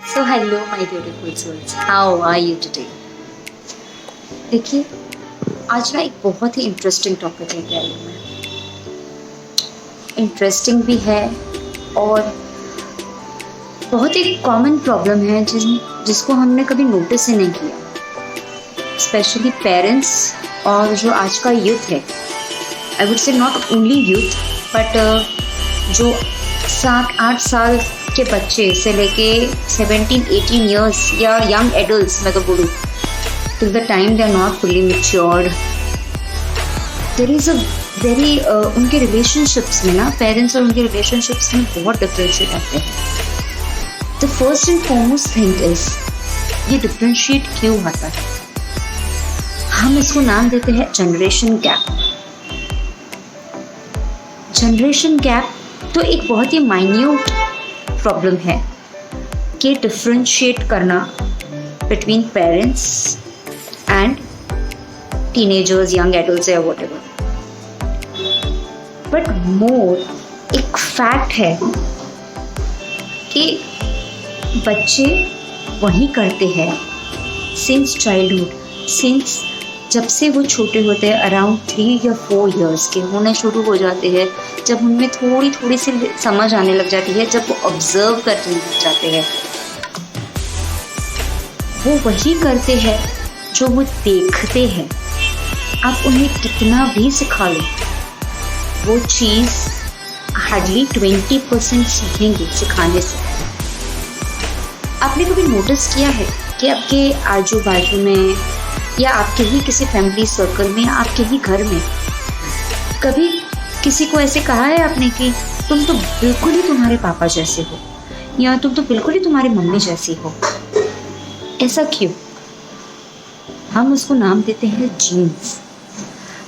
So hello my beautiful souls, how are you today? देखिए, आज ना एक बहुत ही इंटरेस्टिंग टॉपिक लेके आई हूँ मैं। इंटरेस्टिंग भी है और बहुत ही कॉमन प्रॉब्लम है जिसको हमने कभी नोटिस ही नहीं किया, स्पेशली पेरेंट्स और जो आज का यूथ है। I would say not only youth but जो 7-8 साल के बच्चे से लेके 17-18 ईयर्स या यंग एडल्ट्स मैं तो बोलूँ, till the time they are not fully matured, there is a very उनके रिलेशनशिप्स में ना, पेरेंट्स और उनके रिलेशनशिप्स में बहुत डिफ्रेंशिएट आते हैं। The first and foremost thing is, ये डिफ्रेंशिएट क्यों आता है? हम इसको नाम देते हैं जनरेशन गैप। जनरेशन गैप तो एक बहुत ही माइन्यूट प्रॉब्लम है कि डिफ्रेंशिएट करना between parents and teenagers, young adults या व्हाटएवर। बट मोर एक फैक्ट है कि बच्चे वही करते हैं सिंस चाइल्डहुड, सिंस जब से वो छोटे होते हैं, अराउंड 3 या 4 इयर्स के होने शुरू हो जाते हैं, जब उनमें थोड़ी थोड़ी सी समझ आने लग जाती है, जब वो ऑब्जर्व करने लग जाते हैं, वो वही करते हैं जो वो देखते हैं। आप उन्हें कितना भी सिखा लो, वो चीज़ हार्डली 20% सीखेंगे सिखाने से। आपने कभी नोटिस किया है कि आपके आजू बाजू में या आपके ही किसी फैमिली सर्कल में, आपके ही घर में कभी किसी को ऐसे कहा है आपने कि तुम तो बिल्कुल ही तुम्हारे पापा जैसे हो, या तुम तो बिल्कुल ही तुम्हारी मम्मी जैसी हो? ऐसा क्यों? हम उसको नाम देते हैं जीन्स।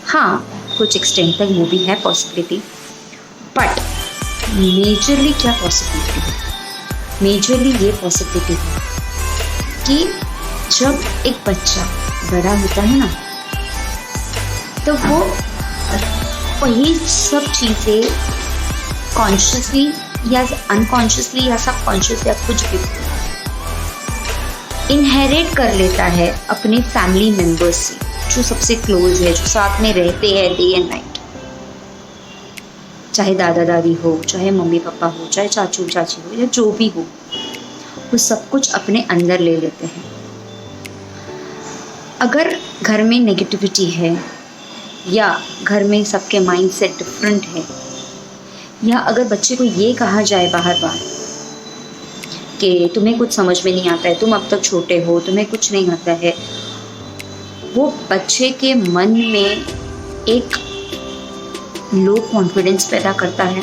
हाँ, कुछ एक्सटेंट तक वो भी है पॉसिबिलिटी, बट मेजरली क्या पॉसिबिलिटी है? मेजरली ये पॉसिबिलिटी है कि जब एक बच्चा बड़ा होता है ना, तो वो वही सब चीज़ें कॉन्शियसली या अनकॉन्शियसली या सबकॉन्शियस या कुछ भी इनहेरिट कर लेता है अपने फैमिली मेम्बर्स से, जो सबसे क्लोज है, जो साथ में रहते हैं डे एंड नाइट। चाहे दादा दादी हो, चाहे मम्मी पापा हो, चाहे चाचू चाची हो, या जो भी हो, वो सब कुछ अपने अंदर ले लेते हैं। अगर घर में नेगेटिविटी है, या घर में सबके माइंडसेट डिफरेंट है, या अगर बच्चे को ये कहा जाए बाहर बार कि तुम्हें कुछ समझ में नहीं आता है, तुम अब तक छोटे हो, तुम्हें कुछ नहीं आता है, वो बच्चे के मन में एक लो कॉन्फिडेंस पैदा करता है।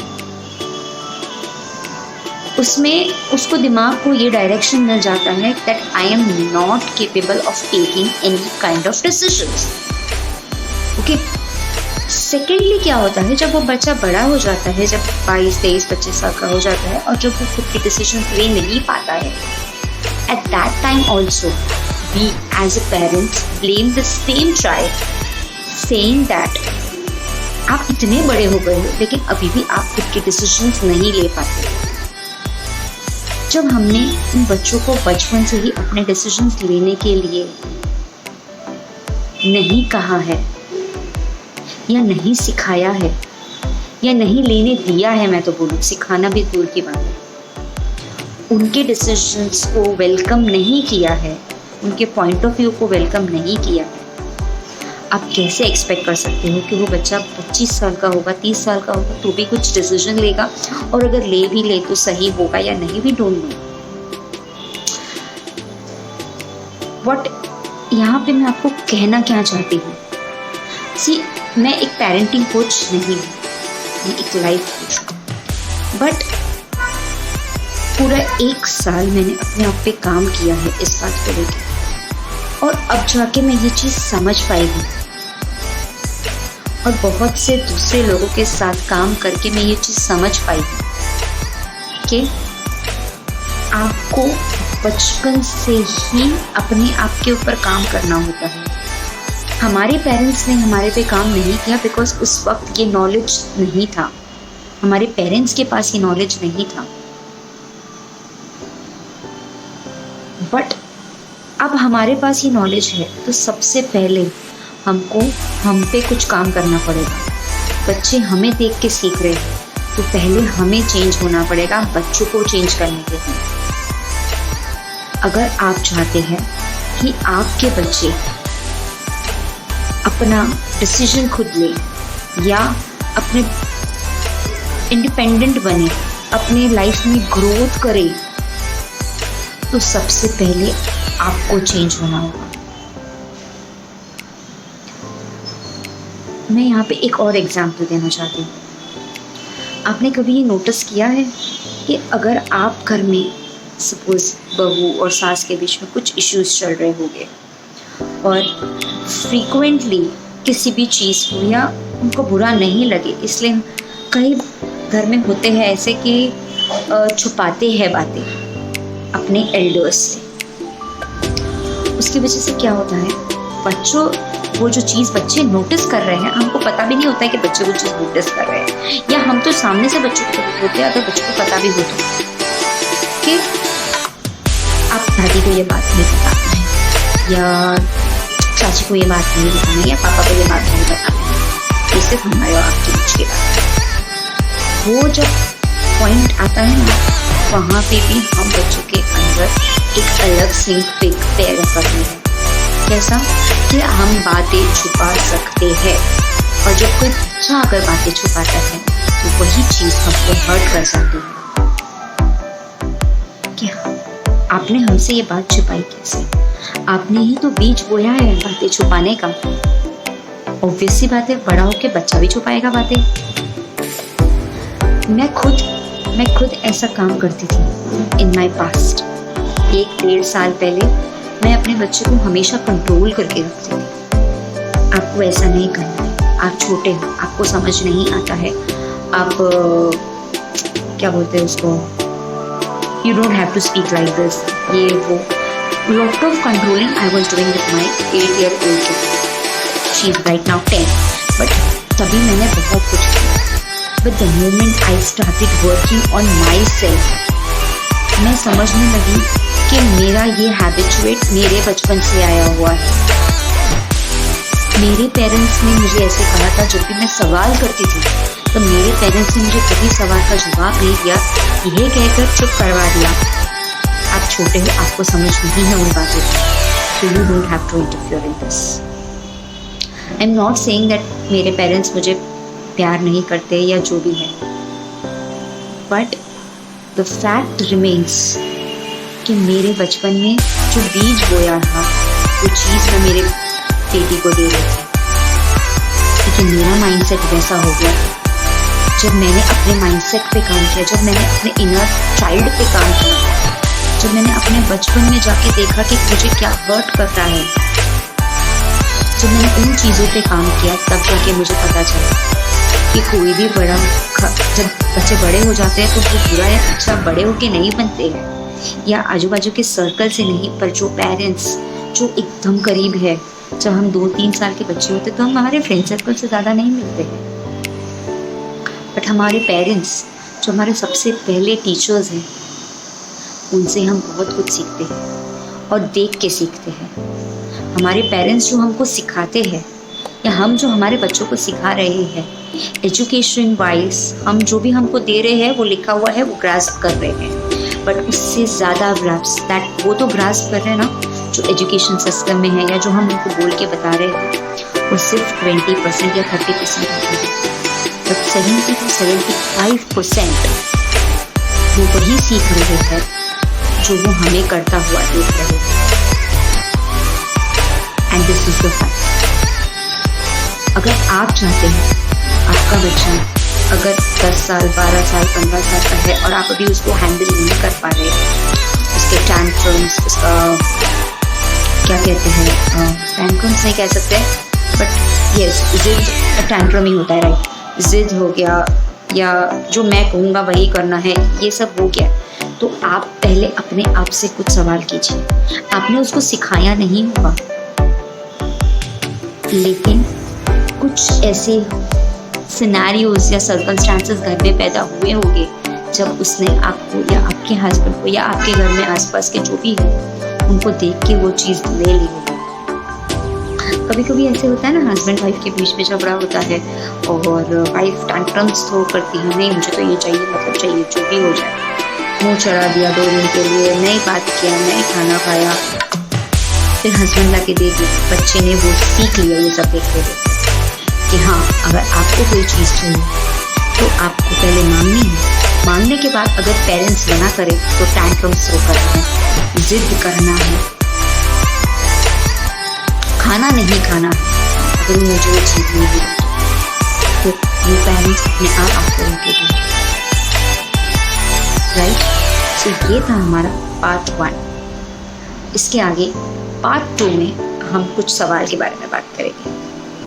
उसमें उसको दिमाग को ये डायरेक्शन मिल जाता है that I am not capable of taking any kind of decisions. Okay, secondly क्या होता है, जब वो बच्चा बड़ा हो जाता है, जब 22-23-25 साल का हो जाता है, और जब वो खुद के डिसीजन ले नहीं पाता है, at that time also we as a parents blame the same child, saying that आप इतने बड़े हो गए हो लेकिन अभी भी आप खुद के डिसीजंस नहीं ले पाते। जब हमने इन बच्चों को बचपन से ही अपने डिसीजंस लेने के लिए नहीं कहा है, या नहीं सिखाया है, या नहीं लेने दिया है, मैं तो बोलूँ सिखाना भी दूर की बात है, उनके डिसीजंस को वेलकम नहीं किया है, उनके पॉइंट ऑफ व्यू को वेलकम नहीं किया है, आप कैसे एक्सपेक्ट कर सकते हो कि वो बच्चा 25 साल का होगा, 30 साल का होगा, तो भी कुछ डिसीजन लेगा? और अगर ले भी ले तो सही होगा या नहीं, भी डोंट नो। व्हाट यहाँ पे मैं आपको कहना क्या चाहती हूँ, सी मैं एक पेरेंटिंग कोच नहीं हूँ, मैं एक लाइफ कोच हूँ, बट पूरा 1 साल मैंने अपने आप पे काम किया है इस बात को लेकर, और अब जाके मैं ये चीज़ समझ पाई हूँ, और बहुत से दूसरे लोगों के साथ काम करके मैं ये चीज़ समझ पाई हूँ कि आपको बचपन से ही अपने आप के ऊपर काम करना होता है। हमारे पेरेंट्स ने हमारे पे काम नहीं किया बिकॉज उस वक्त ये नॉलेज नहीं था, हमारे पेरेंट्स के पास ये नॉलेज नहीं था। बट अब हमारे पास ये नॉलेज है तो सबसे पहले हमको हम पे कुछ काम करना पड़ेगा। बच्चे हमें देख के सीख रहे हैं तो पहले हमें चेंज होना पड़ेगा बच्चों को चेंज करने के लिए। अगर आप चाहते हैं कि आपके बच्चे अपना डिसीजन खुद ले या अपने इंडिपेंडेंट बने, अपने लाइफ में ग्रोथ करे, तो सबसे पहले आपको चेंज होना होगा। मैं यहाँ पे एक और एग्जाम्पल देना चाहती हूँ। आपने कभी ये नोटिस किया है कि अगर आप घर में सपोज बहू और सास के बीच में कुछ इश्यूज चल रहे होंगे और फ्रीक्वेंटली किसी भी चीज़ को या उनको बुरा नहीं लगे, इसलिए कई घर में होते हैं ऐसे कि छुपाते हैं बातें अपने एल्डर्स से। उसकी वजह से क्या होता है, बच्चों वो जो चीज़ बच्चे नोटिस कर रहे हैं, हमको पता भी नहीं होता है कि बच्चे वो चीज़ नोटिस कर रहे हैं, या हम तो सामने से बच्चों को होते हैं, अगर बच्चों को पता भी हो तो कि आप दादी को ये बात नहीं बताना है या चाची को ये बात नहीं बताना है या पापा को ये बात नहीं बताना है, ये सिर्फ हमारे और आपके बीच की बात है। वो जब पॉइंट आता है ना, वहाँ पे भी हम बच्चों के अंदर एक अलग सिंक पैदा करते हैं। कैसा कि हम बातें छुपा सकते हैं, और जब कोई बच्चा अगर बातें छुपाता है तो वही चीज़ हमको हर्ट कर सकती है। क्या आपने हमसे ये बात छुपाई कैसे? आपने ही तो बीज बोया है बातें छुपाने का। ऑब्वियस सी बात है, बड़ा होके बच्चा भी छुपाएगा बातें। मैं खुद ऐसा काम करती थी इन माई पास्ट। 1-1.5 साल पहले मैं अपने बच्चे को हमेशा कंट्रोल करके रखती थी। आपको ऐसा नहीं करना है, आप छोटे हो, आपको समझ नहीं आता है, आप क्या बोलते हैं उसको, you don't have to speak like this, ये वो lot of controlling I was doing with my 8-year-old kid. She is right now 10, but तभी मैंने बहुत कुछ किया। But the moment I started working on my self, मैं समझने लगी कि मेरा ये हैबिचुएट मेरे बचपन से आया हुआ है। मेरे पेरेंट्स ने मुझे ऐसे कहा था, जब भी मैं सवाल करती थी तो मेरे पेरेंट्स ने मुझे कभी सवाल का जवाब नहीं दिया, यह कहकर चुप करवा दिया, आप छोटे हो, आपको समझ नहीं है उन बातों की, so you don't have to interfere in this. I'm not saying that मेरे पेरेंट्स मुझे प्यार नहीं करते या जो भी है, बट द फैक्ट रिमेन्स कि मेरे बचपन में जो बीज बोया था वो चीज़ मैं मेरे बेटी को दे रही थी। लेकिन मेरा माइंडसेट वैसा हो गया, जब मैंने अपने माइंडसेट पे काम किया, जब मैंने अपने इनर चाइल्ड पे काम किया, जब मैंने अपने बचपन में जाके देखा कि मुझे क्या हर्ट कर रहा है, जब मैंने उन चीज़ों पे काम किया, तब जाके मुझे पता चला कि कोई भी बड़ा, जब बच्चे बड़े हो जाते हैं तो वो बुरा या अच्छा बड़े होके नहीं बनते हैं, या आजू बाजू के सर्कल से नहीं, पर जो पेरेंट्स जो एकदम करीब है, जब हम 2-3 साल के बच्चे होते तो हम हमारे फ्रेंड सर्कल से ज़्यादा नहीं मिलते हैं, बट हमारे पेरेंट्स जो हमारे सबसे पहले टीचर्स हैं, उनसे हम बहुत कुछ सीखते हैं और देख के सीखते हैं। हमारे पेरेंट्स जो हमको सिखाते हैं या हम जो हमारे बच्चों को सिखा रहे हैं, एजुकेशन वाइज हम जो भी हमको दे रहे हैं, वो लिखा हुआ है, वो ग्रास्प कर रहे हैं, बट उससे ज़्यादा ग्रास्प दैट वो तो ग्रास्प कर रहे हैं ना जो एजुकेशन सिस्टम में है या जो हम उनको बोल के बता रहे हैं, वो सिर्फ 20% या 30% होती है, बट 70 to 75% वो वही सीख रहे हैं जो वो हमें करता हुआ देख रहे हैं। And this is the fact. अगर आप चाहते हैं आपका बच्चा अगर 10 साल, 12 साल, 15 साल का है और आप अभी उसको हैंडल नहीं कर पा रहे, उसके टैंट्रम्स, उसका क्या कहते हैं, टैंट्रम्स नहीं कह सकते, बट यस, जिद टैंट्रम ही होता है, राइट, जिद हो गया या जो मैं कहूँगा वही करना है, ये सब हो गया, तो आप पहले अपने आप से कुछ सवाल कीजिए। आपने उसको सिखाया नहीं होगा, लेकिन कुछ ऐसे सिनेरियोज या सर्कमस्टांसेस घर में पैदा हुए होंगे जब उसने आपको या आपके हस्बैंड को या आपके घर में आसपास के जो भी हो उनको देख के वो चीज़ ले ली होगी। कभी कभी ऐसे होता है ना, हस्बैंड वाइफ के बीच में झगड़ा होता है और वाइफ टैंट्रम्स थ्रो करती है, नहीं मुझे तो ये चाहिए, मतलब चाहिए, जो भी हो जाए। मुंह चढ़ा दिया 2 दिन के लिए, नहीं बात किया, नहीं खाना खाया, फिर हस्बैंड ला के दे दी। बच्चे ने वो सीख लिया ये सब देखते हुए कि हाँ, अगर आपको कोई चीज़ चाहिए तो आपको पहले मांगनी है, मांगने के बाद अगर पेरेंट्स मना करें तो टैंट्रम्स थ्रो करना है, जिद करना है, खाना नहीं खाना है। अगर मुझे वो चीज़ नहीं मिली तो ये पेरेंट्स अपने आप आपको रोके देंगे, राइट। सो ये था हमारा पार्ट 1। इसके आगे पार्ट 2 में हम कुछ सवाल के बारे में बात करेंगे।